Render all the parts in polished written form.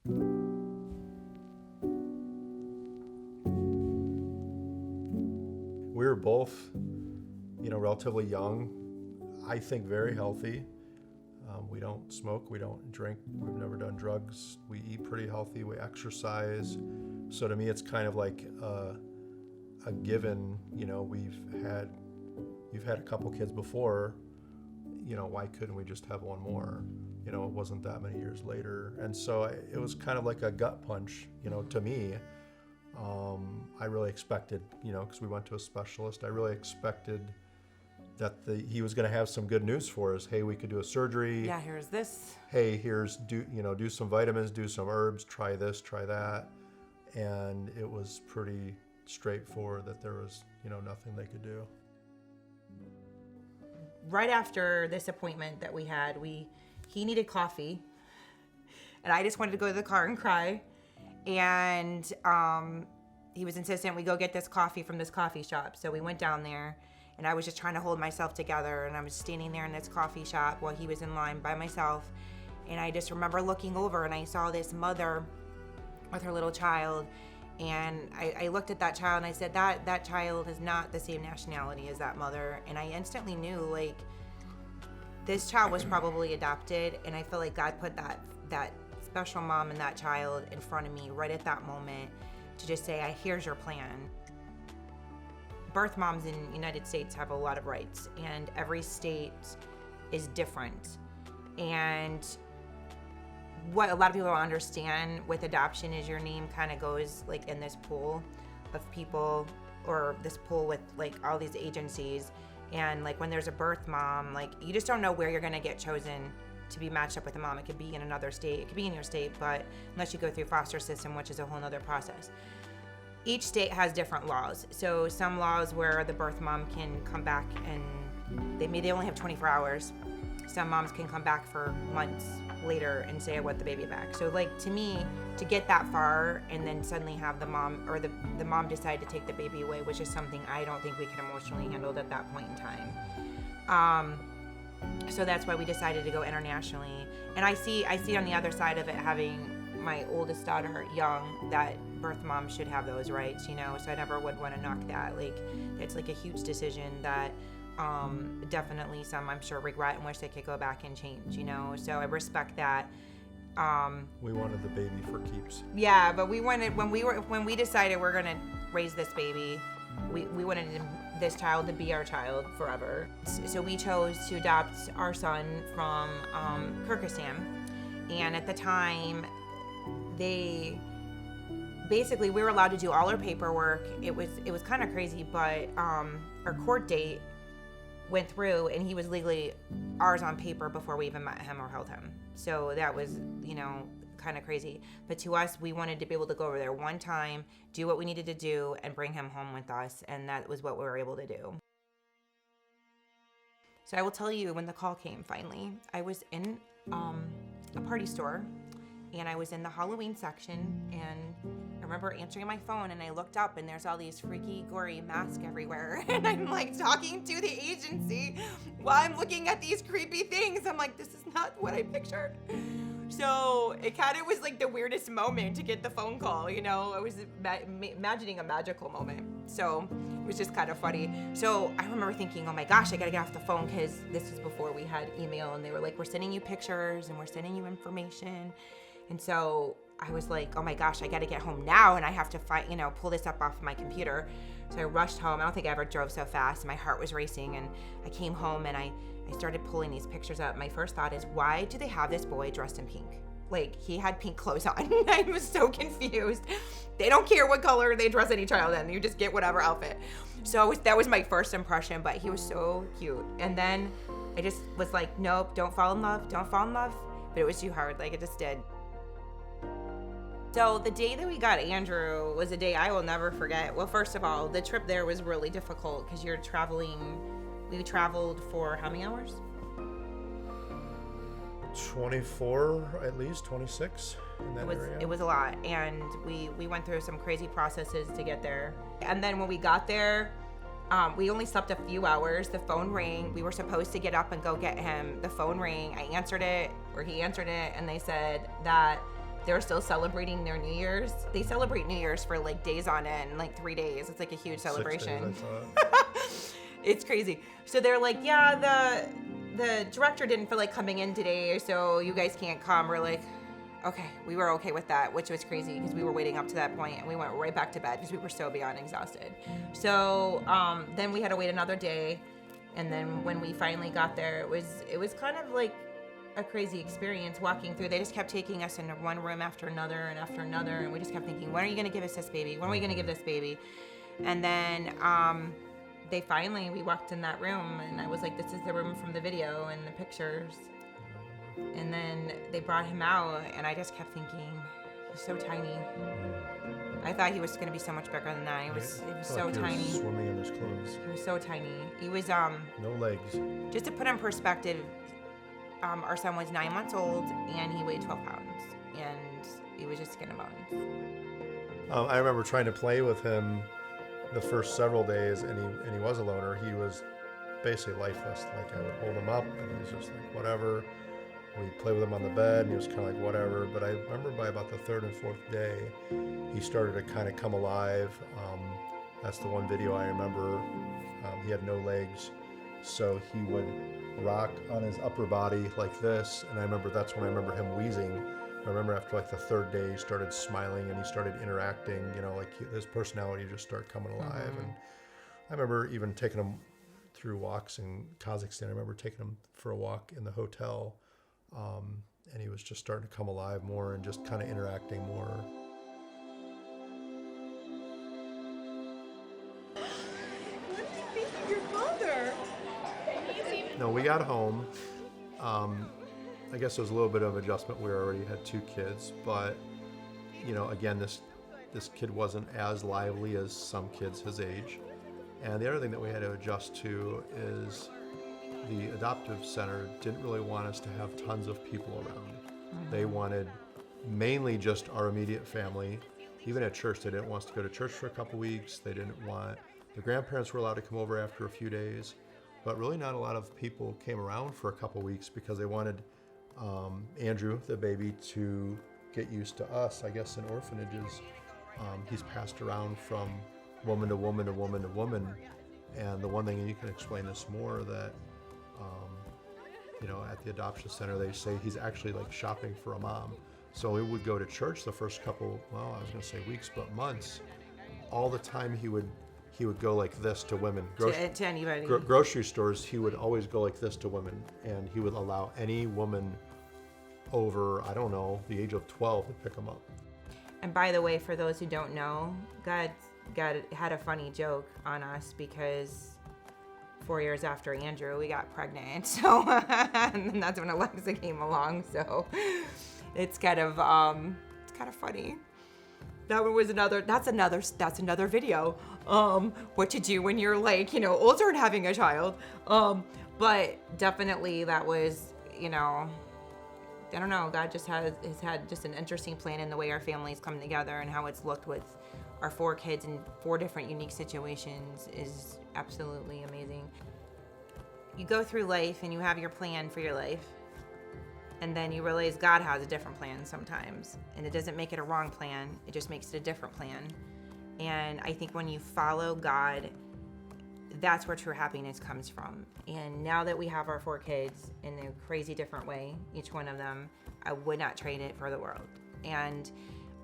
We were both, relatively young. I think very healthy. We don't smoke, we don't drink, we've never done drugs. We eat pretty healthy, we exercise. So to me, it's kind of like a given. You've had a couple kids before. Why couldn't we just have one more? It wasn't that many years later, and so it was kind of like a gut punch. To me, I really expected, because we went to a specialist. I really expected that he was going to have some good news for us. Hey, we could do a surgery. Yeah, here's this. Hey, here's do some vitamins, do some herbs, try this, try that, and it was pretty straightforward that there was nothing they could do. Right after this appointment that we had, he needed coffee, and I just wanted to go to the car and cry, and he was insistent we go get this coffee from this coffee shop. So we went down there. And I was just trying to hold myself together, and I was standing there in this coffee shop while he was in line by myself. And I just remember looking over, and I saw this mother with her little child. And I looked at that child, and I said, that child is not the same nationality as that mother. And I instantly knew, like, this child was probably adopted. And I feel like God put that special mom and that child in front of me right at that moment to just say, here's your plan. Birth moms in the United States have a lot of rights, and every state is different. And what a lot of people don't understand with adoption is your name kind of goes like in this pool of people, or this pool with like all these agencies. And like when there's a birth mom, like you just don't know where you're gonna get chosen to be matched up with a mom. It could be in another state, it could be in your state, but unless you go through foster system, which is a whole nother process. Each state has different laws. So some laws where the birth mom can come back and they only have 24 hours. Some moms can come back for months later and say, I want the baby back. So like to me, to get that far and then suddenly have the mom or the mom decide to take the baby away, which is something I don't think we could emotionally handle at that point in time. So that's why we decided to go internationally. And I see on the other side of it, having my oldest daughter young, that birth moms should have those rights, so I never would want to knock that. Like, it's like a huge decision that definitely some, I'm sure, regret and wish they could go back and change, so I respect that. We wanted the baby for keeps. Yeah, but we wanted, when we decided we're gonna raise this baby, we wanted this child to be our child forever. So we chose to adopt our son from Kyrgyzstan, and at the time, we were allowed to do all our paperwork. It was kind of crazy, but our court date went through, and he was legally ours on paper before we even met him or held him. So that was, kind of crazy. But to us, we wanted to be able to go over there one time, do what we needed to do, and bring him home with us, and that was what we were able to do. So I will tell you, when the call came finally, I was in a party store, and I was in the Halloween section, and I remember answering my phone, and I looked up, and there's all these freaky, gory masks everywhere, and I'm like talking to the agency while I'm looking at these creepy things. I'm like, this is not what I pictured. So it kind of was like the weirdest moment to get the phone call, I was imagining a magical moment. So it was just kind of funny. So I remember thinking, oh my gosh, I gotta get off the phone, because this was before we had email, and they were like, we're sending you pictures and we're sending you information. And so I was like, oh my gosh, I got to get home now, and I have to pull this up off my computer. So I rushed home. I don't think I ever drove so fast. My heart was racing, and I came home, and I started pulling these pictures up. My first thought is, why do they have this boy dressed in pink? Like, he had pink clothes on. I was so confused. They don't care what color they dress any child in. You just get whatever outfit. So that was my first impression, but he was so cute. And then I just was like, nope, don't fall in love. Don't fall in love. But it was too hard. Like, it just did. So the day that we got Andrew was a day I will never forget. Well, first of all, the trip there was really difficult because we traveled for how many hours? 24, at least 26 in that area. It was a lot, and we went through some crazy processes to get there. And then when we got there, we only slept a few hours. The phone rang. We were supposed to get up and go get him. The phone rang. I answered it, or he answered it, and they said that they're still celebrating their New Year's. They celebrate New Year's for like days on end, like 3 days. It's like a huge celebration. 6 days, I thought. It's crazy. So they're like, yeah, the director didn't feel like coming in today, so you guys can't come. We're like, okay, we were okay with that, which was crazy because we were waiting up to that point, and we went right back to bed because we were so beyond exhausted. So then we had to wait another day, and then when we finally got there, it was kind of like a crazy experience walking through. They just kept taking us into one room after another, and we just kept thinking, when are you going to give us this baby? When are we going to give this baby? And then we walked in that room, and I was like, this is the room from the video and the pictures. And then they brought him out, and I just kept thinking, he's so tiny. I thought he was going to be so much bigger than that. He was so tiny. He was swimming in his clothes. He was so tiny. He was no legs. Just to put in perspective, our son was 9 months old, and he weighed 12 pounds, and he was just skin and bones. I remember trying to play with him the first several days, and he was a loner. He was basically lifeless. Like, I would hold him up, and he was just like, whatever. We'd play with him on the bed, and he was kind of like, whatever. But I remember by about the third and fourth day, he started to kind of come alive. That's the one video I remember. He had no legs, so he would rock on his upper body like this, and that's when I remember him wheezing. I remember after like the third day, he started smiling and he started interacting, like his personality just started coming alive. Mm-hmm. And I remember even taking him through walks in Kazakhstan. I remember taking him for a walk in the hotel, and he was just starting to come alive more and just kind of interacting more. What did you think of your father? No, we got home. I guess it was a little bit of adjustment. We already had 2 kids, but again, this kid wasn't as lively as some kids his age. And the other thing that we had to adjust to is the adoptive center didn't really want us to have tons of people around. Mm-hmm. They wanted mainly just our immediate family. Even at church, they didn't want us to go to church for a couple weeks. They didn't want, the grandparents were allowed to come over after a few days, but really not a lot of people came around for a couple weeks because they wanted Andrew, the baby, to get used to us. I guess in orphanages, he's passed around from woman to woman to woman to woman. And the one thing, and you can explain this more, that at the adoption center, they say he's actually like shopping for a mom. So we would go to church the first couple, I was going to say weeks, but months. All the time he would go like this to women. To anybody. Grocery stores, he would always go like this to women, and he would allow any woman over, I don't know, the age of 12 to pick him up. And by the way, for those who don't know, God had a funny joke on us because 4 years after Andrew, we got pregnant. So, and that's when Alexa came along. So it's kind of funny. That one was that's another video. What to do when you're like, older and having a child. But definitely that was, I don't know, God just has had just an interesting plan in the way our families come together, and how it's looked with our 4 kids in 4 different unique situations is absolutely amazing. You go through life and you have your plan for your life, and then you realize God has a different plan sometimes, and it doesn't make it a wrong plan, it just makes it a different plan. And I think when you follow God, that's where true happiness comes from. And now that we have our 4 kids in a crazy different way, each one of them, I would not trade it for the world. And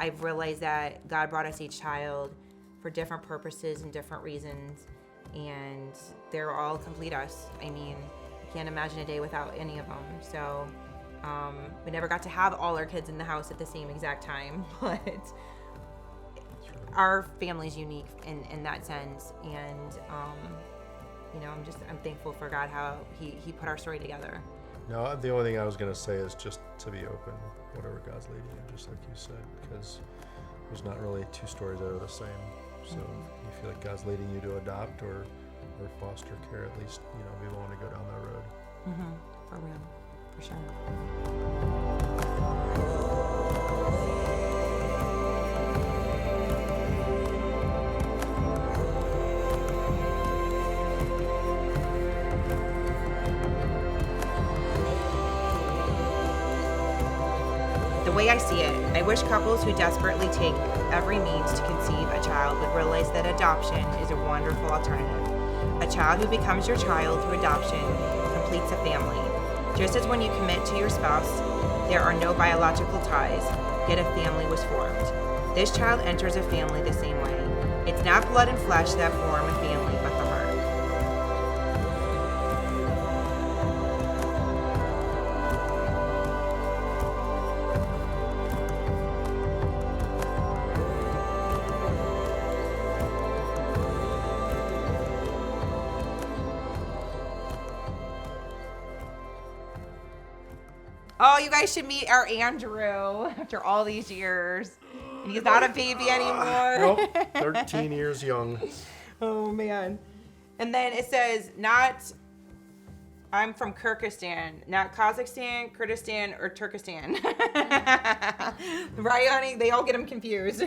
I've realized that God brought us each child for different purposes and different reasons, and they're all complete us. I mean, I can't imagine a day without any of them. So we never got to have all our kids in the house at the same exact time, but our family's unique in that sense. And I'm thankful for God, how he put our story together. No, the only thing I was going to say is just to be open, whatever God's leading you, just like you said, because there's not really 2 stories that are the same. So if you feel like God's leading you to adopt or foster care, at least, be willing to go down that road. Mm-hmm. For real. For sure. The The way I see it, I wish couples who desperately take every means to conceive a child would realize that adoption is a wonderful alternative. A child who becomes your child through adoption completes a family. Just as when you commit to your spouse, there are no biological ties, yet a family was formed. This child enters a family the same way. It's not blood and flesh that form a family, but the heart. Oh, you guys should meet our Andrew after all these years. And he's not a baby anymore. Nope, 13 years young. Oh, man. And then it says, I'm from Kyrgyzstan, not Kazakhstan, Kurdistan, or Turkestan. Right, honey? They all get them confused.